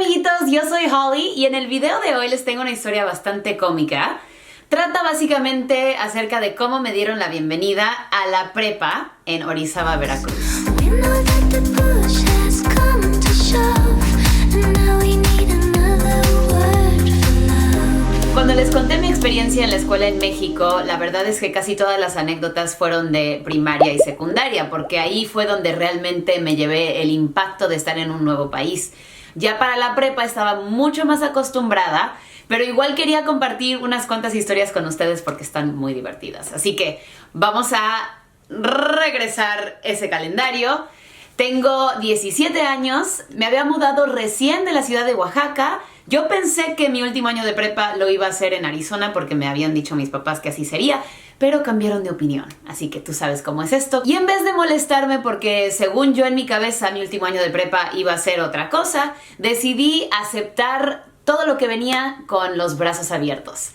amiguitos, yo soy Holly y en el video de hoy les tengo una historia bastante cómica. Trata básicamente acerca de cómo me dieron la bienvenida a la prepa en Orizaba, Veracruz. Cuando les conté mi experiencia en la escuela en México, la verdad es que casi todas las anécdotas fueron de primaria y secundaria, porque ahí fue donde realmente me llevé el impacto de estar en un nuevo país. Ya para la prepa estaba mucho más acostumbrada, pero igual quería compartir unas cuantas historias con ustedes porque están muy divertidas. Así que vamos a regresar ese calendario. Tengo 17 años, me había mudado recién de la ciudad de Oaxaca. Yo pensé que mi último año de prepa lo iba a hacer en Arizona porque me habían dicho mis papás que así sería, pero cambiaron de opinión, así que tú sabes cómo es esto. Y en vez de molestarme porque según yo en mi cabeza mi último año de prepa iba a ser otra cosa, decidí aceptar todo lo que venía con los brazos abiertos.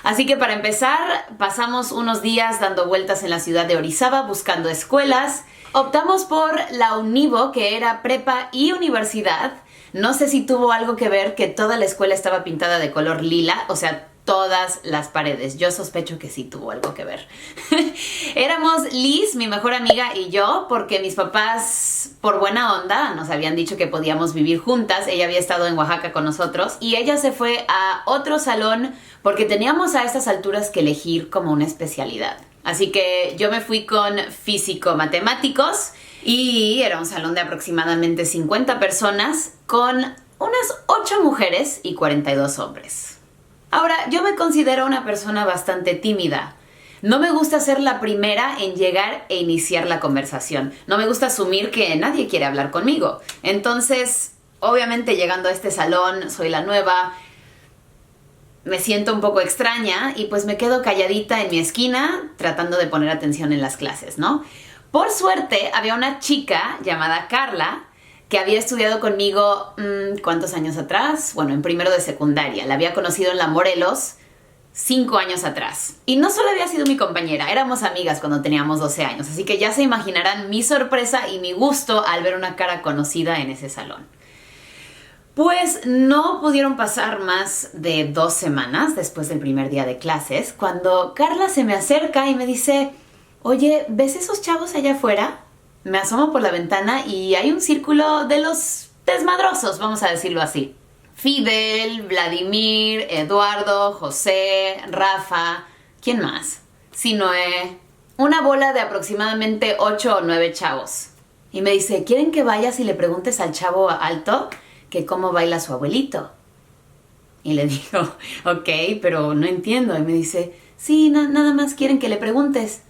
Así que para empezar, pasamos unos días dando vueltas en la ciudad de Orizaba buscando escuelas. Optamos por la Univo, que era prepa y universidad. No sé si tuvo algo que ver que toda la escuela estaba pintada de color lila, o sea, todas las paredes. Yo sospecho que sí tuvo algo que ver. Éramos Liz, mi mejor amiga, y yo, porque mis papás, por buena onda, nos habían dicho que podíamos vivir juntas. Ella había estado en Oaxaca con nosotros y ella se fue a otro salón porque teníamos a estas alturas que elegir como una especialidad. Así que yo me fui con físico-matemáticos y era un salón de aproximadamente 50 personas con unas 8 mujeres y 42 hombres. Ahora, yo me considero una persona bastante tímida. No me gusta ser la primera en llegar e iniciar la conversación. No me gusta asumir que nadie quiere hablar conmigo. Entonces, obviamente llegando a este salón, soy la nueva, me siento un poco extraña y pues me quedo calladita en mi esquina tratando de poner atención en las clases, ¿no? Por suerte, había una chica llamada Carla que había estudiado conmigo, ¿cuántos años atrás? Bueno, en primero de secundaria. La había conocido en la Morelos 5 años atrás. Y no solo había sido mi compañera, éramos amigas cuando teníamos 12 años. Así que ya se imaginarán mi sorpresa y mi gusto al ver una cara conocida en ese salón. Pues no pudieron pasar más de 2 semanas después del primer día de clases cuando Carla se me acerca y me dice: oye, ¿ves esos chavos allá afuera? Me asomo por la ventana y hay un círculo de los desmadrosos, vamos a decirlo así. Fidel, Vladimir, Eduardo, José, Rafa, ¿quién más? Sinoé. Una bola de aproximadamente 8 o 9 chavos. Y me dice: ¿quieren que vayas y le preguntes al chavo alto que cómo baila su abuelito? Y le digo: ok, pero no entiendo. Y me dice: sí, nada más quieren que le preguntes.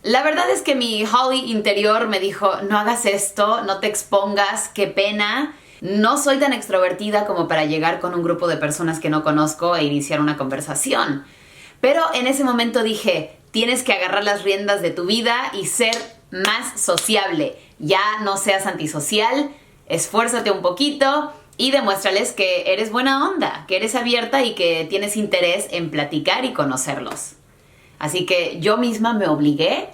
La verdad es que mi Holly interior me dijo: no hagas esto, no te expongas, qué pena. No soy tan extrovertida como para llegar con un grupo de personas que no conozco e iniciar una conversación. Pero en ese momento dije: tienes que agarrar las riendas de tu vida y ser más sociable. Ya no seas antisocial, esfuérzate un poquito y demuéstrales que eres buena onda, que eres abierta y que tienes interés en platicar y conocerlos. Así que yo misma me obligué.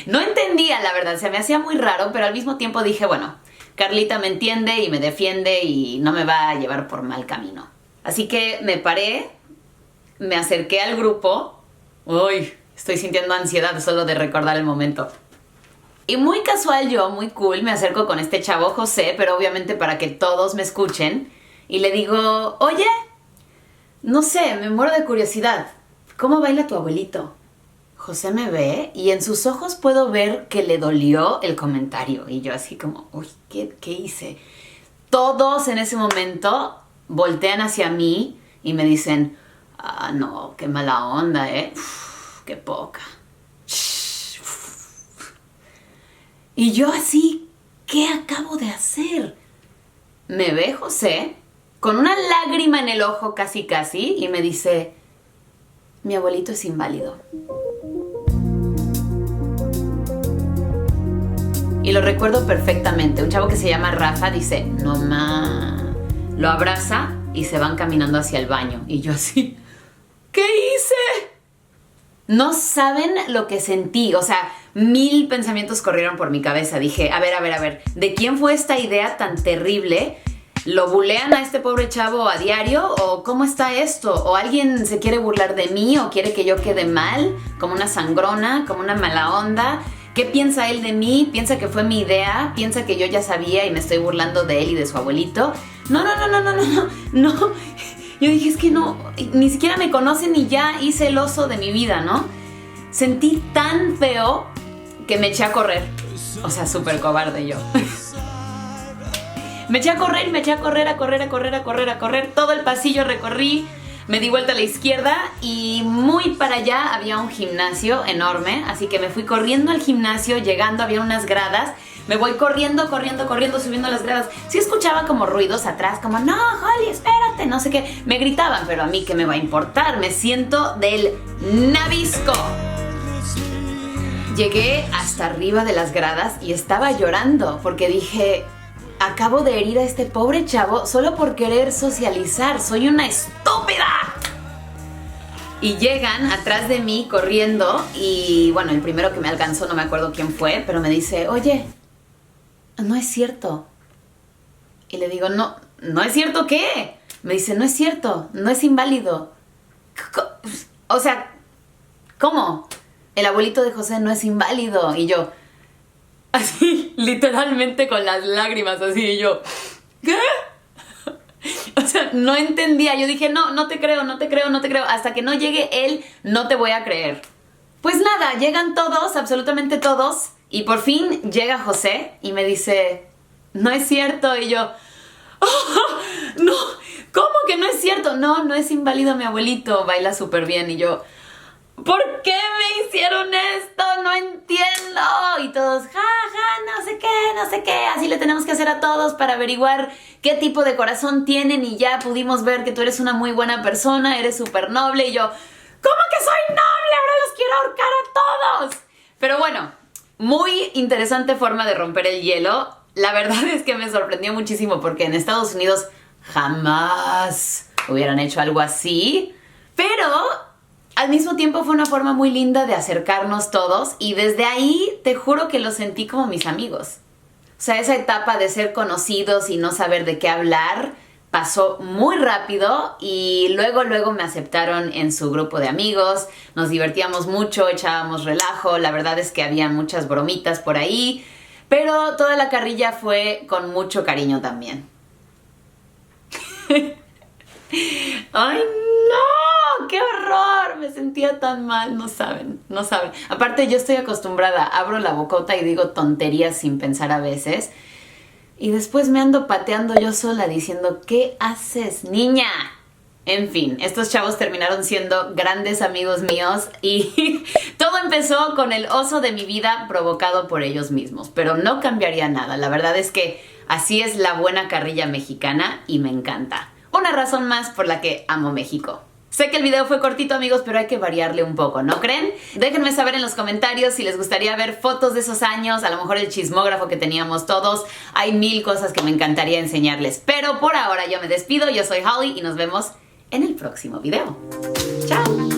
No entendía, la verdad, se me hacía muy raro, pero al mismo tiempo dije: bueno, Carlita me entiende y me defiende y no me va a llevar por mal camino. Así que me paré, me acerqué al grupo. Uy, estoy sintiendo ansiedad solo de recordar el momento. Y muy casual yo, muy cool, me acerco con este chavo José, pero obviamente para que todos me escuchen. Y le digo: oye, no sé, me muero de curiosidad. ¿Cómo baila tu abuelito? José me ve y en sus ojos puedo ver que le dolió el comentario. Y yo así como: uy, ¿qué hice? Todos en ese momento voltean hacia mí y me dicen: ah, no, qué mala onda, Uf, qué poca. Y yo así: ¿qué acabo de hacer? Me ve José con una lágrima en el ojo casi y me dice: mi abuelito es inválido. Y lo recuerdo perfectamente. Un chavo que se llama Rafa dice: no ma. Lo abraza y se van caminando hacia el baño. Y yo así: ¿qué hice? No saben lo que sentí. O sea, 1000 pensamientos corrieron por mi cabeza. Dije: a ver, ¿de quién fue esta idea tan terrible ¿Lo bulean a este pobre chavo a diario? ¿O cómo está esto? ¿O alguien se quiere burlar de mí o quiere que yo quede mal? ¿Como una sangrona? ¿Como una mala onda? ¿Qué piensa él de mí? ¿Piensa que fue mi idea? ¿Piensa que yo ya sabía y me estoy burlando de él y de su abuelito? No. Yo dije, es que no, ni siquiera me conocen y ya hice el oso de mi vida, ¿no? Sentí tan feo que me eché a correr. O sea, súper cobarde yo. Me eché a correr, a correr. Todo el pasillo recorrí, me di vuelta a la izquierda y muy para allá había un gimnasio enorme. Así que me fui corriendo al gimnasio, llegando había unas gradas. Me voy corriendo, subiendo las gradas. Sí escuchaba como ruidos atrás, como, no, Holly, espérate, no sé qué. Me gritaban, pero a mí qué me va a importar. Me siento del nabisco. Llegué hasta arriba de las gradas y estaba llorando porque dije, acabo de herir a este pobre chavo solo por querer socializar. ¡Soy una estúpida! Y llegan atrás de mí corriendo y, bueno, el primero que me alcanzó, no me acuerdo quién fue, pero me dice, oye, no es cierto. Y le digo, no es cierto, ¿qué? Me dice, no es cierto, no es inválido. O sea, ¿cómo? El abuelito de José no es inválido. Y yo, así, literalmente con las lágrimas, así, y yo, ¿qué? O sea, no entendía. Yo dije, no te creo. Hasta que no llegue él, no te voy a creer. Pues nada, llegan todos, absolutamente todos. Y por fin llega José y me dice, no es cierto. Y yo, ¡oh, no! ¿Cómo que no es cierto? No es inválido mi abuelito, baila súper bien. Y yo, ¿por qué me hicieron esto? No entiendo. Y todos, no sé qué. Así le tenemos que hacer a todos para averiguar qué tipo de corazón tienen. Y ya pudimos ver que tú eres una muy buena persona, eres súper noble. Y yo, ¿cómo que soy noble? Ahora los quiero ahorcar a todos. Pero bueno, muy interesante forma de romper el hielo. La verdad es que me sorprendió muchísimo porque en Estados Unidos jamás hubieran hecho algo así. Pero al mismo tiempo fue una forma muy linda de acercarnos todos y desde ahí te juro que los sentí como mis amigos. O sea, esa etapa de ser conocidos y no saber de qué hablar pasó muy rápido y luego me aceptaron en su grupo de amigos. Nos divertíamos mucho, echábamos relajo, la verdad es que había muchas bromitas por ahí, pero toda la carrilla fue con mucho cariño también. ¡Ay, no! ¡Qué horror! Me sentía tan mal, no saben. Aparte, yo estoy acostumbrada, abro la bocota y digo tonterías sin pensar a veces. Y después me ando pateando yo sola diciendo, ¿qué haces, niña? En fin, estos chavos terminaron siendo grandes amigos míos y todo empezó con el oso de mi vida provocado por ellos mismos. Pero no cambiaría nada, la verdad es que así es la buena carrilla mexicana y me encanta. Una razón más por la que amo México. Sé que el video fue cortito, amigos, pero hay que variarle un poco, ¿no creen? Déjenme saber en los comentarios si les gustaría ver fotos de esos años, a lo mejor el chismógrafo que teníamos todos. Hay 1000 cosas que me encantaría enseñarles, pero por ahora yo me despido. Yo soy Holly y nos vemos en el próximo video. ¡Chao!